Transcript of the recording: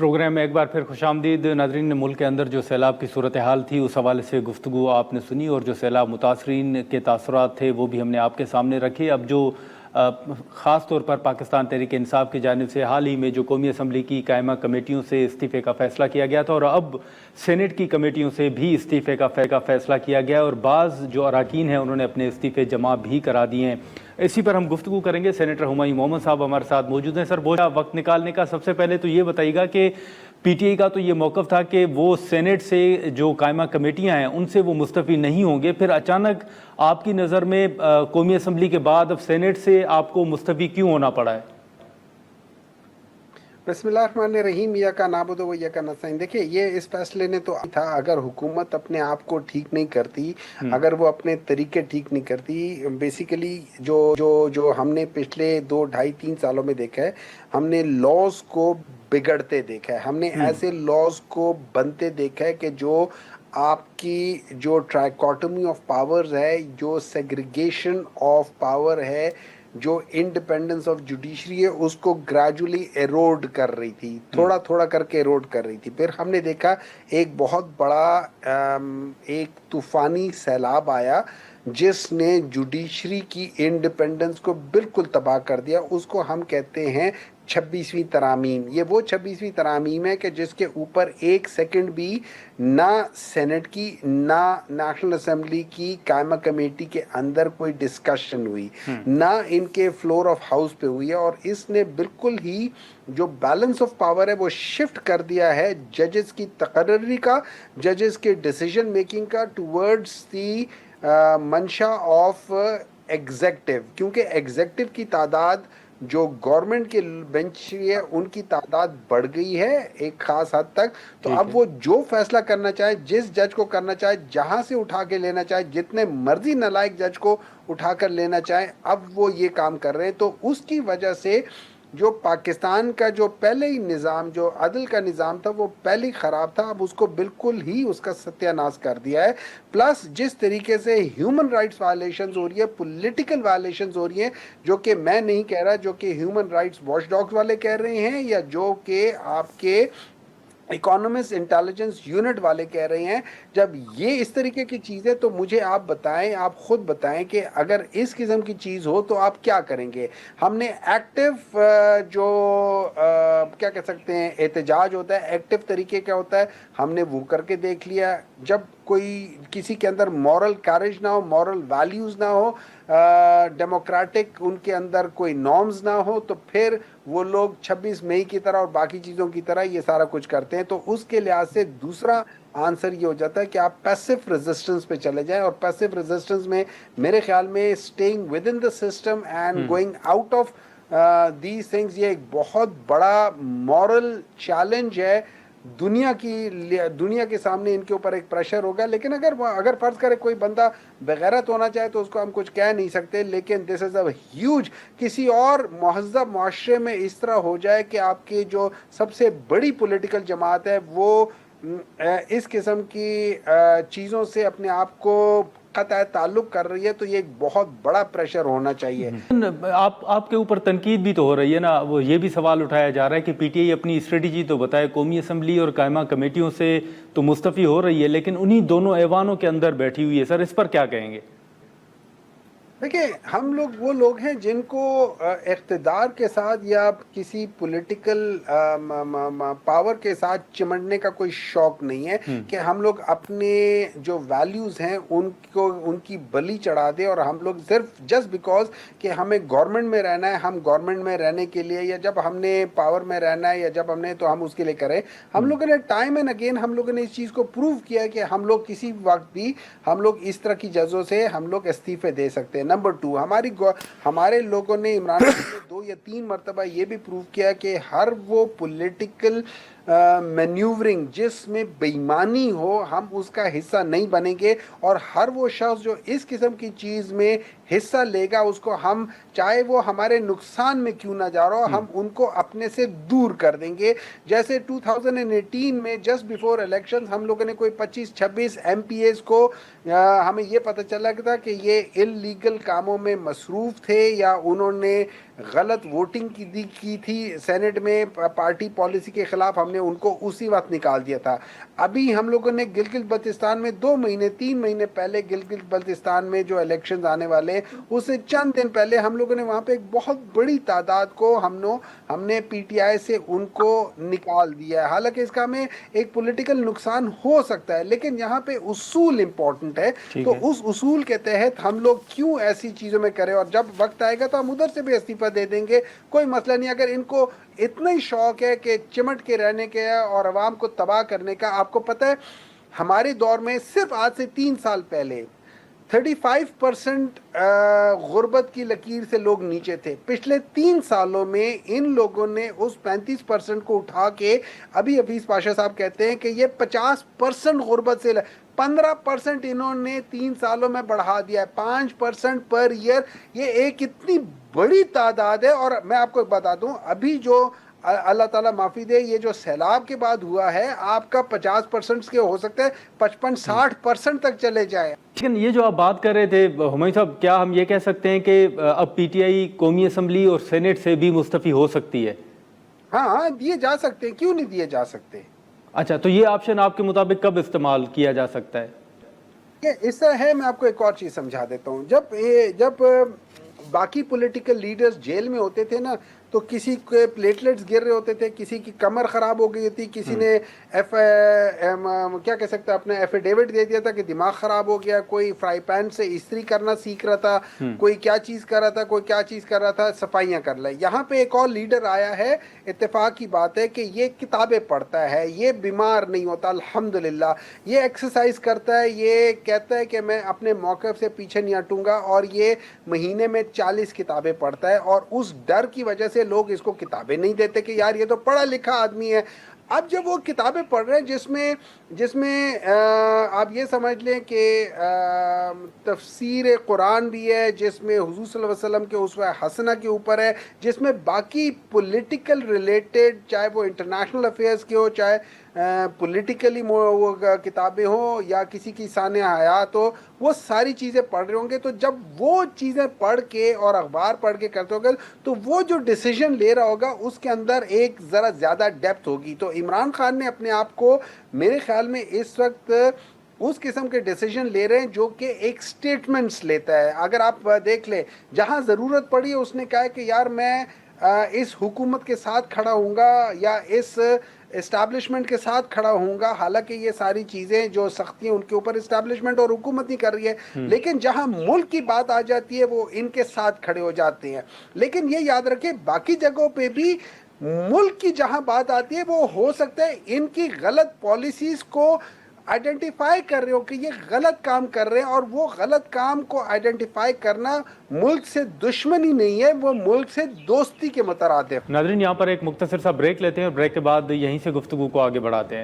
Programme में एक बार फिर खुशामदीद। नाज़रीन ने मुल्क के अंदर जो सैलाब की सूरत हाल थी उस हवाले से गुफ्तगू आपने सुनी और जो सैलाब मुतासरीन के तासुरात थे वो भी हमने आपके सामने रखे। अब जो ख़ास तौर पर पाकिस्तान तहरीक इंसाफ की जानिब से हाल ही में जो कौमी असम्बली की कायमा कमेटियों से इस्तीफ़े का फ़ैसला किया गया था और अब सेनेट की कमेटियों से भी इस्तीफ़े का फ़ैसला किया गया और बाज़ जो अरकान हैं उन्होंने अपने इस्तीफ़े जमा भी करा दिए हैं। इसी पर हम गुफ्तगू करेंगे। सेनेटर हुमायूं मोहम्मद साहब हमारे साथ मौजूद हैं। सर, बहुत वक्त निकालने का सबसे पहले तो ये बताइएगा कि पीटीआई का तो ये मौक़िफ़ था कि वो सेनेट से जो कायमा कमेटियां हैं उनसे वो मुस्तफ़ी नहीं होंगे, फिर अचानक आपकी नज़र में कौमी असम्बली के बाद अब सेनेट से आपको मुस्तफ़ी क्यों होना पड़ा है? बिस्मिल्लाहिर्रहमानिर्रहीम, या का नाबुदु व या का नस्तईन। देखिए, ये इस फैसले ने तो था, अगर हुकूमत अपने आप को ठीक नहीं करती, अगर वो अपने तरीके ठीक नहीं करती, बेसिकली जो जो जो हमने पिछले 2 ढाई 3 सालों में देखा है, हमने लॉज को बिगड़ते देखा है, हमने ऐसे लॉज को बनते देखा है कि जो आपकी जो ट्राइकोटमी ऑफ पावर्स है, जो सेग्रीगेशन ऑफ पावर है, जो इंडिपेंडेंस ऑफ जुडिशरी है, उसको ग्रेजुअली एरोड कर रही थी, थोड़ा थोड़ा करके एरोड कर रही थी। फिर हमने देखा एक बहुत बड़ा एक तूफानी सैलाब आया जिसने जुडिशरी की इंडिपेंडेंस को बिल्कुल तबाह कर दिया। उसको हम कहते हैं 26वीं तरामीम। ये वो 26वीं तरामीम है कि जिसके ऊपर 1 सेकंड भी ना सेनेट की ना नेशनल असेंबली की कायमा कमेटी के अंदर कोई डिस्कशन हुई, ना इनके फ्लोर ऑफ हाउस पे हुई है, और इसने बिल्कुल ही जो बैलेंस ऑफ पावर है वो शिफ्ट कर दिया है जजेस की तकर्री का, जजेस के डिसीजन मेकिंग का टूवर्ड्स दी मंशा ऑफ एग्जेक्टिव। क्योंकि एग्जेक्टिव की तादाद जो गवर्नमेंट के बेंच है उनकी तादाद बढ़ गई है एक खास हद तक, तो अब वो जो फैसला करना चाहे, जिस जज को करना चाहे, जहां से उठा के लेना चाहे, जितने मर्जी नालायक जज को उठा कर लेना चाहे, अब वो ये काम कर रहे हैं। तो उसकी वजह से जो पाकिस्तान का जो पहले ही निज़ाम, जो अदल का निज़ाम था, वो पहले ही ख़राब था, अब उसको बिल्कुल ही उसका सत्यानाश कर दिया है। प्लस जिस तरीके से ह्यूमन राइट्स वायलेशंस हो रही है, पॉलिटिकल वायलेशंस हो रही हैं, जो कि मैं नहीं कह रहा, जो कि ह्यूमन राइट्स वॉच डॉग्स वाले कह रहे हैं, या जो कि आपके इकोनॉमिस्ट इंटेलिजेंस यूनिट वाले कह रहे हैं, जब ये इस तरीके की चीज़ है तो मुझे आप बताएं, आप खुद बताएं कि अगर इस किस्म की चीज़ हो तो आप क्या करेंगे। हमने एक्टिव जो क्या कह सकते हैं एहतजाज होता है, एक्टिव तरीके क्या होता है, हमने वो करके देख लिया। जब कोई किसी के अंदर मॉरल कैरेज ना हो, मॉरल वैल्यूज़ ना हो, डेमोक्रेटिक उनके अंदर कोई नॉर्म्स ना हो, तो फिर वो लोग 26 मई की तरह और बाकी चीज़ों की तरह ये सारा कुछ करते हैं। तो उसके लिहाज से दूसरा आंसर ये हो जाता है कि आप पैसिव रेजिस्टेंस पे चले जाएं, और पैसिव रेजिस्टेंस में मेरे ख्याल में staying with in the system and going out of these things, ये एक बहुत बड़ा मॉरल चैलेंज है। दुनिया के सामने इनके ऊपर एक प्रेशर होगा। लेकिन अगर फर्ज करे कोई बंदा बेगैरत होना चाहे तो उसको हम कुछ कह नहीं सकते, लेकिन दिस इज़ अ ह्यूज, किसी और महज़ब मुआशरे में इस तरह हो जाए कि आपकी जो सबसे बड़ी पॉलिटिकल जमात है वो इस किस्म की चीज़ों से अपने आप को कतई ताल्लुक कर रही है, तो ये एक बहुत बड़ा प्रेशर होना चाहिए। आपके ऊपर तनकीद भी तो हो रही है ना, वो ये भी सवाल उठाया जा रहा है कि पीटीआई अपनी स्ट्रेटजी तो बताए, कौमी असम्बली और कायमा कमेटियों से तो मुस्तफ़ी हो रही है लेकिन उन्हीं दोनों ऐवानों के अंदर बैठी हुई है। सर, इस पर क्या कहेंगे? देखिए, हम लोग वो लोग हैं जिनको इक़्तिदार के साथ या किसी पॉलिटिकल पावर के साथ चिमटने का कोई शौक नहीं है कि हम लोग अपने जो वैल्यूज़ हैं उनको उनकी बलि चढ़ा दें, और हम लोग सिर्फ जस्ट बिकॉज कि हमें गवर्नमेंट में रहना है, हम गवर्नमेंट में रहने के लिए, या जब हमने पावर में रहना है, या जब हमने, तो हम उसके लिए करें। हम लोगों ने टाइम एंड अगेन हम लोगों ने इस चीज़ को प्रूव किया है कि हम लोग किसी वक्त भी हम लोग इस तरह की जजों से हम लोग इस्तीफे दे सकते हैं। नंबर 2, हमारे लोगों ने इमरान खान ने 2 या 3 मरतबा ये भी प्रूव किया कि हर वो पॉलिटिकल मैन्यूवरिंग जिसमें बेईमानी हो, हम उसका हिस्सा नहीं बनेंगे, और हर वो शख्स जो इस किस्म की चीज़ में हिस्सा लेगा उसको हम, चाहे वो हमारे नुकसान में क्यों ना जा रहा हो, हम उनको अपने से दूर कर देंगे। जैसे 2018 में जस्ट बिफोर इलेक्शंस हम लोगों ने कोई 25-26 MPAs को हमें ये पता चला था कि ये इलीगल कामों में मसरूफ़ थे, या उन्होंने गलत वोटिंग की थी सेनेट में, पार्टी पॉलिसी के ख़िलाफ़ हमने نے ان کو اسی وقت نکال دیا تھا. ابھی ہم لوگوں نے گلگت بلتستان میں 2 مہینے 3 مہینے پہلے گلگت بلتستان میں جو الیکشنز آنے والے اس سے چند دن پہلے ہم لوگوں نے وہاں پہ ایک بہت بڑی تعداد کو ہم نے پی ٹی آئی سے ان کو نکال دیا ہے. حالانکہ اس کا ہمیں ایک پولیٹیکل نقصان ہو سکتا ہے لیکن یہاں پہ اصول امپورٹنٹ ہے. تو اس اصول کے تحت ہم لوگ کیوں ایسی چیزوں میں کریں, اور جب وقت آئے گا تو ہم ادھر سے بھی استعفیٰ دے دیں گے, کوئی مسئلہ نہیں. اگر ان کو اتنا ہی شوق ہے کہ چمٹ کے رہنے کے اور عوام کو تباہ کرنے کا, آپ کو پتہ ہے ہمارے دور میں صرف آج سے 3 سال پہلے 35% غربت کی لکیر سے لوگ نیچے تھے. پچھلے 3 سالوں میں ان لوگوں نے اس 35% کو اٹھا کے, ابھی حفیظ پاشا صاحب کہتے ہیں کہ یہ 50% غربت سے 15% انہوں نے 3 سالوں میں بڑھا دیا ہے, 5% پر ایئر. یہ ایک اتنی بڑی تعداد ہے. اور میں آپ کو بتا دوں ابھی جو اللہ تعالیٰ معافی دے, یہ جو سیلاب کے بعد ہوا ہے آپ کا 50% کے ہو سکتا ہے 55-60% تک چلے جائے. لیکن یہ جو آپ بات کر رہے تھے ہمایوں صاحب, کیا ہم یہ کہہ سکتے ہیں کہ اب پی ٹی آئی قومی اسمبلی اور سینٹ سے بھی مستعفی ہو سکتی ہے؟ ہاں دیے جا سکتے ہیں, کیوں نہیں دیے جا سکتے. اچھا, تو یہ آپشن آپ کے مطابق کب استعمال کیا جا سکتا ہے؟ یہ اس طرح ہے, میں آپ کو ایک اور چیز سمجھا دیتا ہوں. جب باقی پولیٹیکل لیڈرز جیل میں ہوتے تھے نا, تو کسی کے پلیٹلیٹس گر رہے ہوتے تھے, کسی کی کمر خراب ہو گئی تھی, کسی نے کیا کہہ سکتے اپنے ایفیڈیوٹ دے دیا تھا کہ دماغ خراب ہو گیا, کوئی فرائی پین سے استری کرنا سیکھ رہا تھا, کوئی کیا چیز کر رہا تھا, کوئی کیا چیز کر رہا تھا, صفائیاں کر لیں. یہاں پہ ایک اور لیڈر آیا ہے, اتفاق کی بات ہے کہ یہ کتابیں پڑھتا ہے, یہ بیمار نہیں ہوتا الحمدللہ, یہ ایکسرسائز کرتا ہے, یہ کہتا ہے کہ میں اپنے موقف سے پیچھے نہیں ہٹوں گا, اور یہ مہینے میں 40 کتابیں پڑھتا ہے. اور اس ڈر کی وجہ سے لوگ اس کو کتابیں نہیں دیتے کہ یار یہ تو پڑھا لکھا آدمی ہے. اب جب وہ کتابیں پڑھ رہے ہیں جس میں آپ یہ سمجھ لیں کہ تفسیر قرآن بھی ہے, جس میں حضور صلی اللہ علیہ وسلم کے اسوہ حسنہ کے اوپر ہے, جس میں باقی پولیٹیکل ریلیٹڈ, چاہے وہ انٹرنیشنل افیئرس کے ہو, چاہے پولیٹیکلی وہ کتابیں ہوں یا کسی کی شان حیات ہو, وہ ساری چیزیں پڑھ رہے ہوں گے. تو جب وہ چیزیں پڑھ کے اور اخبار پڑھ کے کرتے ہوگا تو وہ جو ڈیسیجن لے رہا ہوگا اس کے اندر ایک ذرا زیادہ ڈیپتھ ہوگی. تو عمران خان نے اپنے آپ کو میرے خیال میں اس وقت اس قسم کے ڈیسیجن لے رہے ہیں جو کہ ایک سٹیٹمنٹس لیتا ہے. اگر آپ دیکھ لیں جہاں ضرورت پڑی ہے اس نے کہا ہے کہ یار میں اس حکومت کے ساتھ کھڑا ہوں گا یا اس اسٹیبلشمنٹ کے ساتھ کھڑا ہوں گا. حالانکہ یہ ساری چیزیں جو سختیاں ان کے اوپر اسٹیبلشمنٹ اور حکومت نہیں کر رہی ہے, لیکن جہاں ملک کی بات آ جاتی ہے وہ ان کے ساتھ کھڑے ہو جاتے ہیں. لیکن یہ یاد رکھیں باقی جگہوں پہ بھی ملک کی جہاں بات آتی ہے وہ ہو سکتا ہے ان کی غلط پالیسیز کو آئیڈینٹیفائی کر رہے ہو کہ یہ غلط کام کر رہے ہیں, اور وہ غلط کام کو آئیڈینٹیفائی کرنا ملک سے دشمنی نہیں ہے, وہ ملک سے دوستی کے مترادف. ناظرین, یہاں پر ایک مختصر سا بریک لیتے ہیں اور بریک کے بعد یہیں سے گفتگو کو آگے بڑھاتے ہیں.